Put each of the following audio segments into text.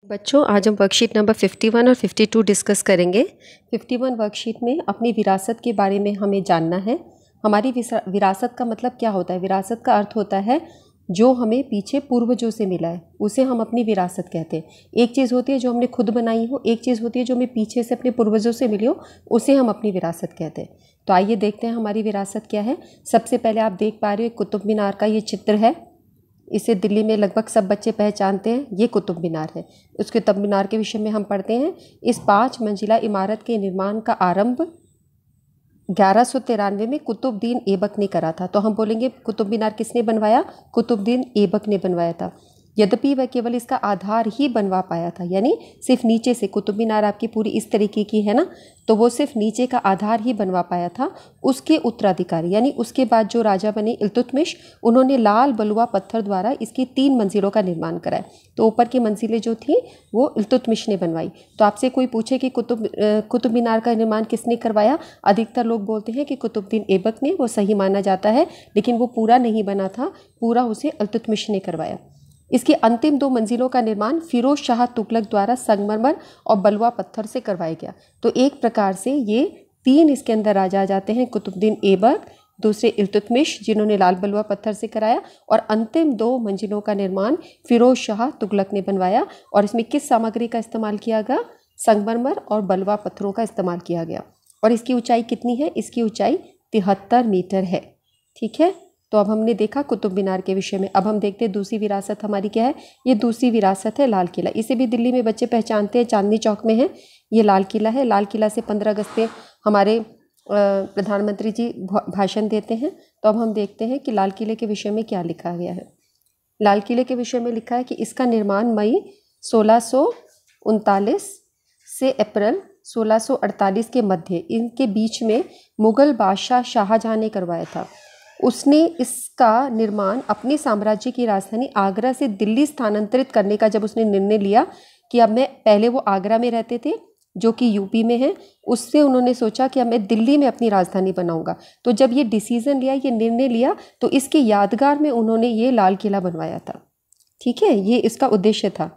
बच्चों, आज हम वर्कशीट नंबर 51 और 52 डिस्कस करेंगे। 51 वर्कशीट में अपनी विरासत के बारे में हमें जानना है। हमारी विरासत का मतलब क्या होता है? विरासत का अर्थ होता है जो हमें पीछे पूर्वजों से मिला है, उसे हम अपनी विरासत कहते हैं। एक चीज़ होती है जो हमने खुद बनाई हो, एक चीज़ होती है जो हमें पीछे से अपने पूर्वजों से मिली हो, उसे हम अपनी विरासत कहते हैं। तो आइए देखते हैं हमारी विरासत क्या है। सबसे पहले आप देख पा रहे हो कुतुब मीनार का ये चित्र है। इसे दिल्ली में लगभग सब बच्चे पहचानते हैं। ये कुतुब मीनार है। उस कुतुब मीनार के विषय में हम पढ़ते हैं। इस 5 मंजिला इमारत के निर्माण का आरंभ 1193 में कुतुबुद्दीन ऐबक ने करा था। तो हम बोलेंगे कुतुब मीनार किसने बनवाया? कुतुबुद्दीन ऐबक ने बनवाया था। यद्यपि वह केवल इसका आधार ही बनवा पाया था, यानी सिर्फ नीचे से। कुतुब मीनार आपकी पूरी इस तरीके की है ना, तो वो सिर्फ नीचे का आधार ही बनवा पाया था। उसके उत्तराधिकारी यानी उसके बाद जो राजा बने इल्तुतमिश, उन्होंने लाल बलुआ पत्थर द्वारा इसकी 3 मंजिलों का निर्माण कराया। तो ऊपर की मंजिलें जो थी वो इल्तुतमिश ने बनवाई। तो आपसे कोई पूछे कि कुतुब मीनार का निर्माण किसने करवाया? अधिकतर लोग बोलते हैं कि कुतुबुद्दीन ऐबक ने। वो सही माना जाता है, लेकिन वो पूरा नहीं बना था, पूरा उसे इल्तुतमिश ने करवाया। इसकी अंतिम 2 मंजिलों का निर्माण फिरोज शाह तुगलक द्वारा संगमरमर और बलुआ पत्थर से करवाया गया। तो एक प्रकार से ये 3 इसके अंदर राजा आ जाते हैं, कुतुबुद्दीन ऐबक, दूसरे इल्तुतमिश जिन्होंने लाल बलुआ पत्थर से कराया, और अंतिम 2 मंजिलों का निर्माण फिरोज शाह तुगलक ने बनवाया। और इसमें किस सामग्री का इस्तेमाल किया गया? संगमरमर और बलुआ पत्थरों का इस्तेमाल किया गया। और इसकी ऊंचाई कितनी है? इसकी ऊंचाई 73 मीटर है। ठीक है, तो अब हमने देखा कुतुब मीनार के विषय में। अब हम देखते हैं दूसरी विरासत हमारी क्या है। ये दूसरी विरासत है लाल किला। इसे भी दिल्ली में बच्चे पहचानते हैं, चांदनी चौक में है। ये लाल किला है। लाल किला से 15 अगस्त पे हमारे प्रधानमंत्री जी भाषण देते हैं। तो अब हम देखते हैं कि लाल किले के विषय में क्या लिखा गया है। लाल किले के विषय में लिखा है कि इसका निर्माण मई 1639 से अप्रैल 1648 के मध्य इनके बीच में मुगल बादशाह शाहजहां ने करवाया था। उसने इसका निर्माण अपने साम्राज्य की राजधानी आगरा से दिल्ली स्थानांतरित करने का जब उसने निर्णय लिया कि अब मैं, पहले वो आगरा में रहते थे जो कि यूपी में है, उससे उन्होंने सोचा कि अब मैं दिल्ली में अपनी राजधानी बनाऊंगा। तो जब ये डिसीजन लिया, ये निर्णय लिया, तो इसके यादगार में उन्होंने ये लाल किला बनवाया था। ठीक है, ये इसका उद्देश्य था।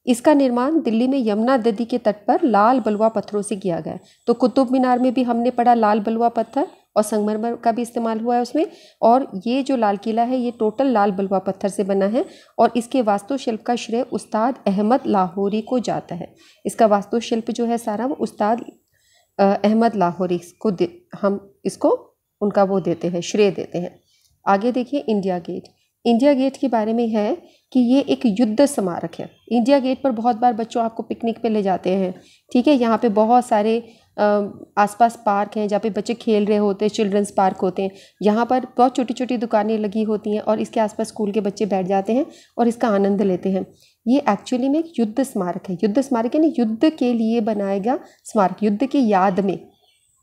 इसका निर्माण दिल्ली में यमुना नदी के तट पर लाल बलुआ पत्थरों से किया गया। तो कुतुब मीनार में भी हमने पढ़ा लाल बलुआ पत्थर और संगमरमर का भी इस्तेमाल हुआ है उसमें। और ये जो लाल किला है ये टोटल लाल बलुआ पत्थर से बना है। और इसके वास्तुशिल्प का श्रेय उस्ताद अहमद लाहौरी को जाता है। इसका वास्तुशिल्प जो है सारा वो उस्ताद अहमद लाहौरी को हम इसको उनका वो देते हैं, श्रेय देते हैं। आगे देखिए इंडिया गेट। इंडिया गेट के बारे में है कि ये एक युद्ध स्मारक है। इंडिया गेट पर बहुत बार बच्चों आपको पिकनिक पे ले जाते हैं। ठीक है, यहाँ पे बहुत सारे आसपास पार्क हैं जहाँ पे बच्चे खेल रहे होते हैं, चिल्ड्रंस पार्क होते हैं। यहाँ पर बहुत छोटी छोटी दुकानें लगी होती हैं और इसके आसपास स्कूल के बच्चे बैठ जाते हैं और इसका आनंद लेते हैं। ये एक्चुअली में एक युद्ध स्मारक है। युद्ध स्मारक यानी युद्ध के लिए बनाया गया स्मारक, युद्ध की याद में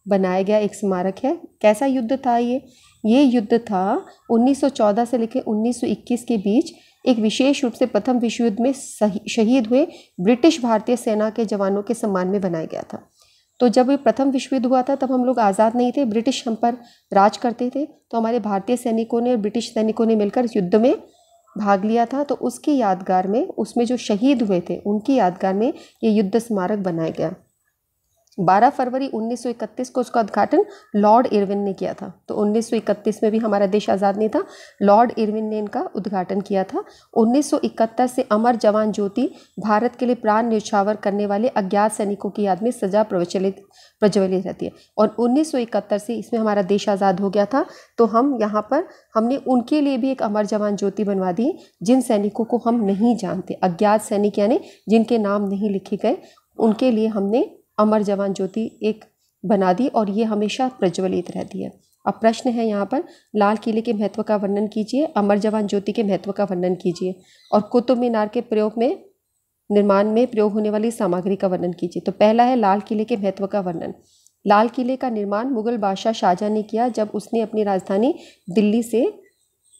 बनाया गया एक स्मारक है। कैसा युद्ध था ये युद्ध था 1914 से लेकर 1921 के बीच एक विशेष रूप से प्रथम विश्व युद्ध में शहीद हुए ब्रिटिश भारतीय सेना के जवानों के सम्मान में बनाया गया था। तो जब ये प्रथम विश्व युद्ध हुआ था तब हम लोग आज़ाद नहीं थे, ब्रिटिश हम पर राज करते थे। तो हमारे भारतीय सैनिकों ने और ब्रिटिश सैनिकों ने मिलकर इस युद्ध में भाग लिया था। तो उसकी यादगार में, उसमें जो शहीद हुए थे उनकी यादगार में ये युद्ध स्मारक बनाया गया। 12 फरवरी 1931 को उसका उद्घाटन लॉर्ड इरविन ने किया था। तो 1931 में भी हमारा देश आज़ाद नहीं था, लॉर्ड इरविन ने इनका उद्घाटन किया था। 1971 से अमर जवान ज्योति भारत के लिए प्राण न्यौछावर करने वाले अज्ञात सैनिकों की याद में सजा प्रज्वलित रहती है। और 1971 से इसमें हमारा देश आज़ाद हो गया था। तो हम यहाँ पर हमने उनके लिए भी एक अमर जवान ज्योति बनवा दी, जिन सैनिकों को हम नहीं जानते, अज्ञात सैनिक यानी जिनके नाम नहीं लिखे गए, उनके लिए हमने अमर जवान ज्योति एक बना दी और ये हमेशा प्रज्वलित रहती है। अब प्रश्न है यहाँ पर, लाल किले के महत्व का वर्णन कीजिए, अमर जवान ज्योति के महत्व का वर्णन कीजिए, और कुतुब मीनार के निर्माण में प्रयोग होने वाली सामग्री का वर्णन कीजिए। तो पहला है लाल किले के महत्व का वर्णन। लाल किले का निर्माण मुगल बादशाह शाहजहां ने किया जब उसने अपनी राजधानी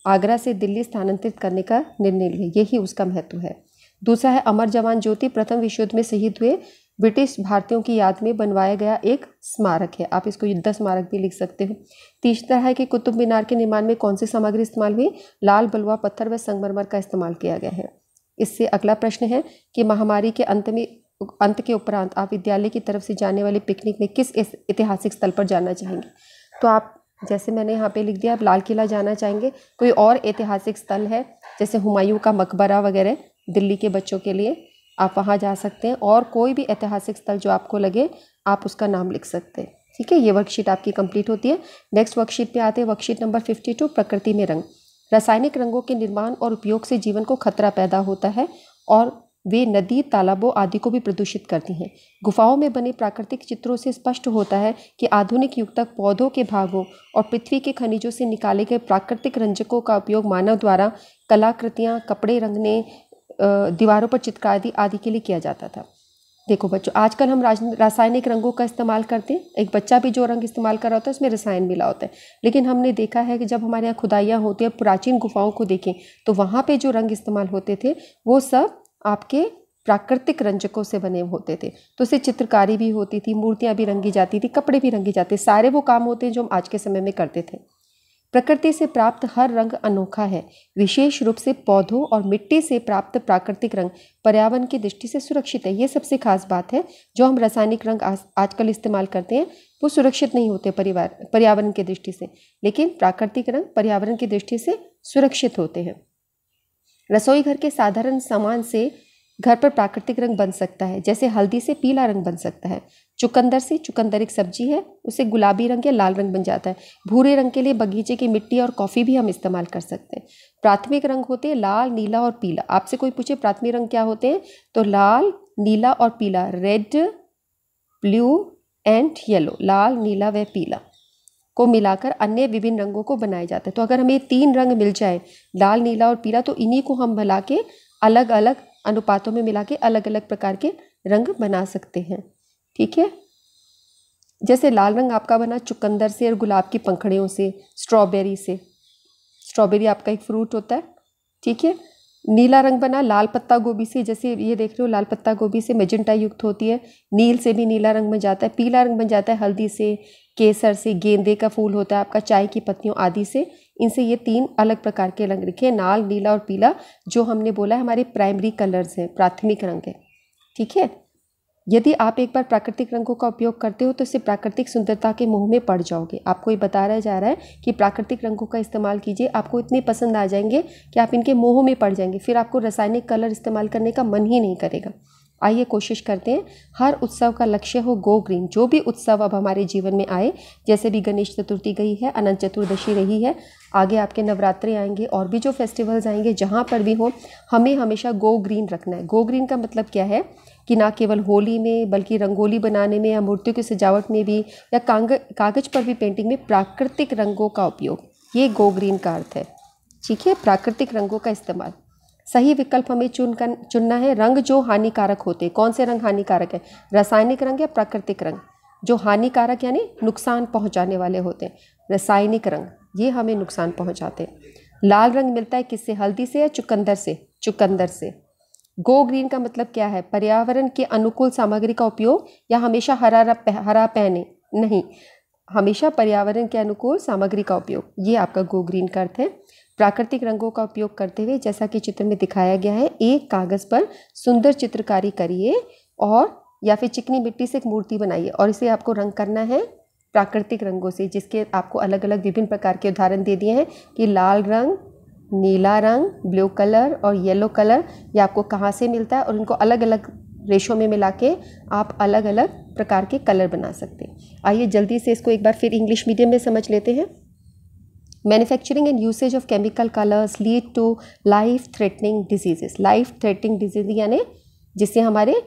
आगरा से दिल्ली स्थानांतरित करने का निर्णय लिया, यही उसका महत्व है। दूसरा है अमर जवान ज्योति, प्रथम विश्व युद्ध में शहीद हुए ब्रिटिश भारतीयों की याद में बनवाया गया एक स्मारक है। आप इसको युद्ध स्मारक भी लिख सकते हो। तीसरा है कि कुतुब मीनार के निर्माण में कौन सी सामग्री इस्तेमाल हुई? लाल बलुआ पत्थर व संगमरमर का इस्तेमाल किया गया है। इससे अगला प्रश्न है कि महामारी के अंत के उपरांत आप विद्यालय की तरफ से जाने वाली पिकनिक में किस ऐतिहासिक स्थल पर जाना चाहेंगे। तो आप, जैसे मैंने यहाँ पे लिख दिया, आप लाल किला जाना चाहेंगे। कोई और ऐतिहासिक स्थल है जैसे हुमायूं का मकबरा वगैरह दिल्ली के बच्चों के लिए, आप वहाँ जा सकते हैं। और कोई भी ऐतिहासिक स्थल जो आपको लगे आप उसका नाम लिख सकते हैं। ठीक है, ये वर्कशीट आपकी कंप्लीट होती है। नेक्स्ट वर्कशीट पे आते हैं, वर्कशीट नंबर 52, प्रकृति में रंग। रासायनिक रंगों के निर्माण और उपयोग से जीवन को खतरा पैदा होता है और वे नदी, तालाबों आदि को भी प्रदूषित करती हैं। गुफाओं में बने प्राकृतिक चित्रों से स्पष्ट होता है कि आधुनिक युग तक पौधों के भागों और पृथ्वी के खनिजों से निकाले गए प्राकृतिक रंजकों का उपयोग मानव द्वारा कलाकृतियाँ, कपड़े रंगने, दीवारों पर चित्रकारी आदि के लिए किया जाता था। देखो बच्चों, आजकल हम रासायनिक रंगों का इस्तेमाल करते हैं। एक बच्चा भी जो रंग इस्तेमाल कर रहा होता है उसमें रसायन मिला होता है। लेकिन हमने देखा है कि जब हमारे यहाँ खुदाइयाँ होती है, प्राचीन गुफाओं को देखें तो वहाँ पे जो रंग इस्तेमाल होते थे वो सब आपके प्राकृतिक रंजकों से बने होते थे। तो उससे चित्रकारी भी होती थी, मूर्तियाँ भी रंगी जाती थी, कपड़े भी रंगे जाते, सारे वो काम होते हैं जो हम आज के समय में करते थे। प्रकृति से प्राप्त हर रंग अनोखा है। विशेष रूप से पौधों और मिट्टी से प्राप्त प्राकृतिक रंग पर्यावरण की दृष्टि से सुरक्षित है। ये सबसे खास बात है। जो हम रासायनिक रंग आजकल इस्तेमाल करते हैं वो सुरक्षित नहीं होते पर्यावरण की दृष्टि से, लेकिन प्राकृतिक रंग पर्यावरण की दृष्टि से सुरक्षित होते हैं। रसोई घर के साधारण सामान से घर पर प्राकृतिक रंग बन सकता है। जैसे हल्दी से पीला रंग बन सकता है, चुकंदर से, चुकंदर एक सब्जी है, उसे गुलाबी रंग या लाल रंग बन जाता है। भूरे रंग के लिए बगीचे की मिट्टी और कॉफ़ी भी हम इस्तेमाल कर सकते हैं। प्राथमिक रंग होते हैं लाल, नीला और पीला। आपसे कोई पूछे प्राथमिक रंग क्या होते हैं तो लाल, नीला और पीला, रेड, ब्लू एंड येलो, लाल, नीला व पीला को मिलाकर अन्य विभिन्न रंगों को बनाया जाता है। तो अगर हमें 3 रंग मिल जाए, लाल, नीला और पीला, तो इन्हीं को हम मिला के अलग अलग अनुपातों में मिला के अलग अलग प्रकार के रंग बना सकते हैं। ठीक है, जैसे लाल रंग आपका बना चुकंदर से और गुलाब की पंखड़ियों से, स्ट्रॉबेरी से, स्ट्रॉबेरी आपका एक फ्रूट होता है। ठीक है, नीला रंग बना लाल पत्ता गोभी से, जैसे ये देख रहे हो लाल पत्ता गोभी से मैजेंटा युक्त होती है, नील से भी नीला रंग बन जाता है। पीला रंग बन जाता है हल्दी से, केसर से, गेंदे का फूल होता है आपका, चाय की पत्तियों आदि से। इनसे ये 3 अलग प्रकार के रंग लिखे, लाल, नीला और पीला, जो हमने बोला है हमारे प्राइमरी कलर्स हैं, प्राथमिक रंग है। ठीक है, यदि आप एक बार प्राकृतिक रंगों का उपयोग करते हो तो इससे प्राकृतिक सुंदरता के मोह में पड़ जाओगे। आपको ये बताया जा रहा है कि प्राकृतिक रंगों का इस्तेमाल कीजिए, आपको इतने पसंद आ जाएंगे कि आप इनके मोह में पड़ जाएंगे, फिर आपको रासायनिक कलर इस्तेमाल करने का मन ही नहीं करेगा। आइए कोशिश करते हैं हर उत्सव का लक्ष्य हो गो ग्रीन। जो भी उत्सव अब हमारे जीवन में आए, जैसे भी गणेश चतुर्थी गई है, अनंत चतुर्दशी रही है, आगे आपके नवरात्रे आएंगे और भी जो फेस्टिवल्स आएंगे, जहाँ पर भी हो, हमें हमेशा गो ग्रीन रखना है। गो ग्रीन का मतलब क्या है कि ना केवल होली में बल्कि रंगोली बनाने में या मूर्तियों की सजावट में भी या कागज पर भी पेंटिंग में प्राकृतिक रंगों का उपयोग, ये गो ग्रीन का अर्थ है। ठीक है, प्राकृतिक रंगों का इस्तेमाल। सही विकल्प हमें चुनना है। रंग जो हानिकारक होते हैं, कौन से रंग हानिकारक है, रासायनिक रंग या प्राकृतिक रंग। जो हानिकारक यानी नुकसान पहुंचाने वाले होते हैं, रासायनिक रंग, ये हमें नुकसान पहुंचाते हैं। लाल रंग मिलता है किससे, हल्दी से या चुकंदर से, चुकंदर से। गो ग्रीन का मतलब क्या है, पर्यावरण के अनुकूल सामग्री का उपयोग या हमेशा हरा पहने, नहीं, हमेशा पर्यावरण के अनुकूल सामग्री का उपयोग, ये आपका गो ग्रीन का अर्थ है। प्राकृतिक रंगों का उपयोग करते हुए, जैसा कि चित्र में दिखाया गया है, एक कागज़ पर सुंदर चित्रकारी करिए और या फिर चिकनी मिट्टी से एक मूर्ति बनाइए और इसे आपको रंग करना है प्राकृतिक रंगों से, जिसके आपको अलग अलग विभिन्न प्रकार के उदाहरण दे दिए हैं कि लाल रंग, नीला रंग, ब्लू कलर और येलो कलर, ये आपको कहाँ से मिलता है और इनको अलग अलग रेशो में मिला के आप अलग अलग प्रकार के कलर बना सकते हैं। आइए जल्दी से इसको एक बार फिर इंग्लिश मीडियम में समझ लेते हैं। Manufacturing and usage of chemical colours lead to life threatening diseases. Life threatening disease यानी जिससे हमारे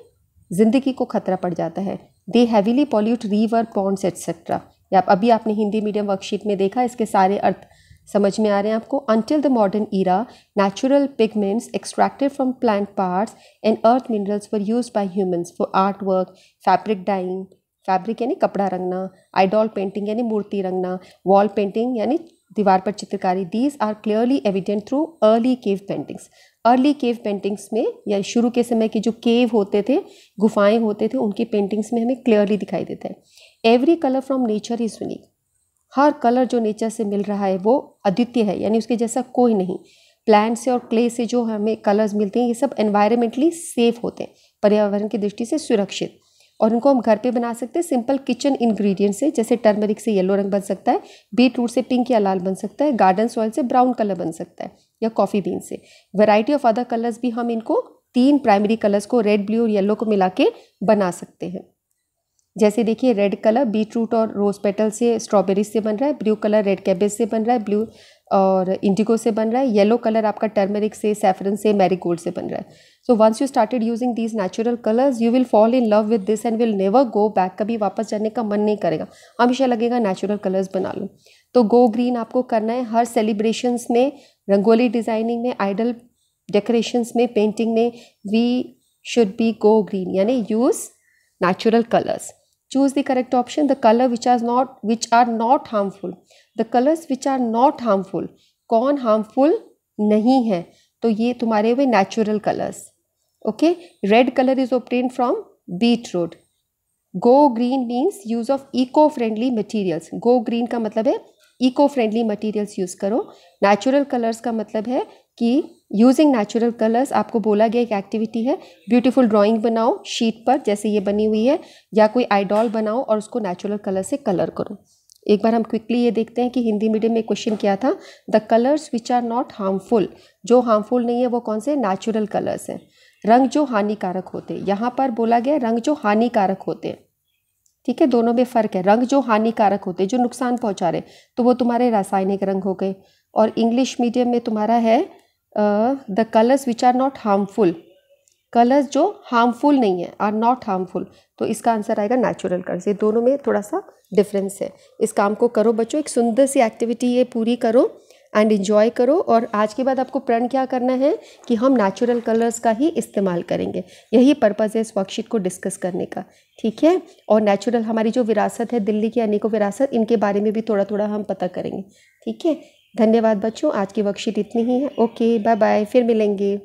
ज़िंदगी को खतरा पड़ जाता है। They heavily pollute river, ponds etcetera. अभी आपने हिंदी मीडियम वर्कशीट में देखा, इसके सारे अर्थ समझ में आ रहे हैं आपको। Until the modern era, natural pigments extracted from plant parts and earth minerals were used by humans for art work, fabric dyeing, fabric यानी कपड़ा रंगना, आइडॉल पेंटिंग यानी मूर्ति रंगना, वॉल पेंटिंग यानी दीवार पर चित्रकारी। These are clearly evident through early cave paintings. Early cave paintings में या शुरू के समय के जो केव होते थे, गुफाएं होते थे, उनकी पेंटिंग्स में हमें क्लियरली दिखाई देता है। Every colour from nature is unique. Her colour जो नेचर से मिल रहा है वो अद्वितीय है, यानी उसके जैसा कोई नहीं। प्लांट से और क्ले से जो हमें कलर्स मिलते हैं ये सब एनवायरमेंटली सेफ होते हैं, पर्यावरण की दृष्टि से सुरक्षित, और उनको हम घर पे बना सकते हैं सिंपल किचन इंग्रेडिएंट से, जैसे टर्मरिक से येलो रंग बन सकता है, बीट रूट से पिंक या लाल बन सकता है, गार्डन सॉइल से ब्राउन कलर बन सकता है, या कॉफ़ी बीन से। वैरायटी ऑफ अदर कलर्स भी हम इनको 3 प्राइमरी कलर्स को रेड, ब्लू और येलो को मिला के बना सकते हैं। जैसे देखिए रेड कलर बीट रूट और रोज पेटल से, स्ट्रॉबेरी से बन रहा है, ब्लू कलर रेड कैबेज से बन रहा है, ब्लू और इंडिगो से बन रहा है, येलो कलर आपका टर्मरिक से, सैफरन से, मैरीगोल्ड से बन रहा है। So once you started using these natural colours you will fall in love with this and will never go back. कभी वापस जाने का मन नहीं करेगा, हमेशा लगेगा नेचुरल कलर्स बना लो। तो गो ग्रीन आपको करना है हर सेलिब्रेशंस में, रंगोली डिज़ाइनिंग में, आइडल डेकोरेशंस में, पेंटिंग में। We should be go green, यानी use natural colors. Choose the correct option. The color which are not harmful. The colors which are not harmful. कौन harmful नहीं है, तो ये तुम्हारे हुए natural colors. Okay. Red color is obtained from beetroot. Go green means use of eco-friendly materials. Go green का मतलब है इको फ्रेंडली मटेरियल्स यूज़ करो। नेचुरल कलर्स का मतलब है कि यूजिंग नेचुरल कलर्स आपको बोला गया एक एक्टिविटी है, ब्यूटीफुल ड्राइंग बनाओ शीट पर जैसे ये बनी हुई है, या कोई आइडॉल बनाओ और उसको नेचुरल कलर से कलर करो। एक बार हम क्विकली ये देखते हैं कि हिंदी मीडियम में क्वेश्चन क्या था। The colours which are not harmful, जो हार्मफुल नहीं है वो कौन से, नेचुरल कलर्स हैं। रंग जो हानिकारक होते, यहाँ पर बोला गया रंग जो हानिकारक होते हैं, ठीक है, दोनों में फ़र्क है। रंग जो हानिकारक होते, जो नुकसान पहुंचा रहे, तो वो तुम्हारे रासायनिक रंग हो गए। और इंग्लिश मीडियम में तुम्हारा है the colours which are not harmful, colours जो हार्मफुल नहीं है, आर नॉट हार्मफुल, तो इसका आंसर आएगा नेचुरल कलर्स। ये दोनों में थोड़ा सा डिफरेंस है। इस काम को करो बच्चों, एक सुंदर सी एक्टिविटी ये पूरी करो एंड इन्जॉय करो। और आज के बाद आपको प्रण क्या करना है कि हम नेचुरल कलर्स का ही इस्तेमाल करेंगे, यही पर्पज़ है इस वर्कशीट को डिस्कस करने का, ठीक है। और नेचुरल हमारी जो विरासत है, दिल्ली की अनेकों विरासत, इनके बारे में भी थोड़ा थोड़ा हम पता करेंगे, ठीक है। धन्यवाद बच्चों, आज की वर्कशीट इतनी ही है। ओके, बाय बाय, फिर मिलेंगे।